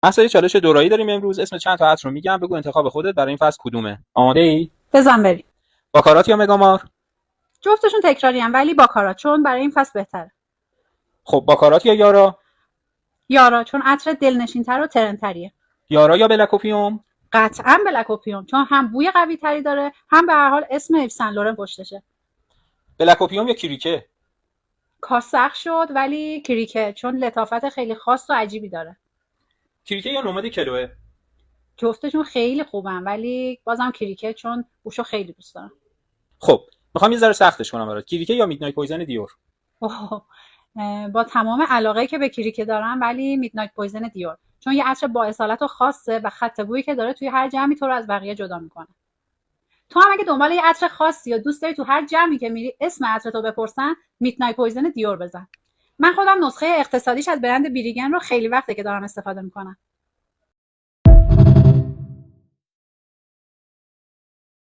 مسئله چالش دورایی داریم امروز. اسم چند تا عطر رو میگم، بگو انتخاب خودت برای این فصل کدومه. آماده ای؟ بزن بریم. باکارات یا مگامار؟ جفتشون تکراری هم، ولی باکارات چون برای این فصل بهتره. خب باکارات یا یارا؟ یارا چون عطر دلنشین‌تر و ترندتریه. یارا یا بلکوپیوم؟ قطعا بلکوپیوم چون هم بوی قوی تری داره، هم به هر حال اسم ایو سن لورن پشتشه. بلکوپیوم یا کریکه؟ کاس سخت شد، ولی کریکه چون لطافت خیلی خاص و عجیبی داره. کریکه یا نومد کلوه؟ جفتشون خیلی خوبن، ولی بازم کریکه چون بوشو خیلی دوست دارم. خب میخوام یه ذره سختش کنم برات. کریکه یا میدنایت پویزن دیور؟ با تمام علاقه که به کریکه دارم، ولی میدنایت پویزن دیور چون یه عطر با اصالت و خاصه و خط بویی که داره توی هر جمعی تو رو از بقیه جدا میکنه. تو هم اگه دنبال یه عطر خاصی یا دوست داری تو هر جمعی که میری اسم عطرتو بپرسن، میدنایت پویزن دیور بزن. من خودم نسخه اقتصادیش از برند بیریگن رو خیلی وقته که دارم استفاده میکنم.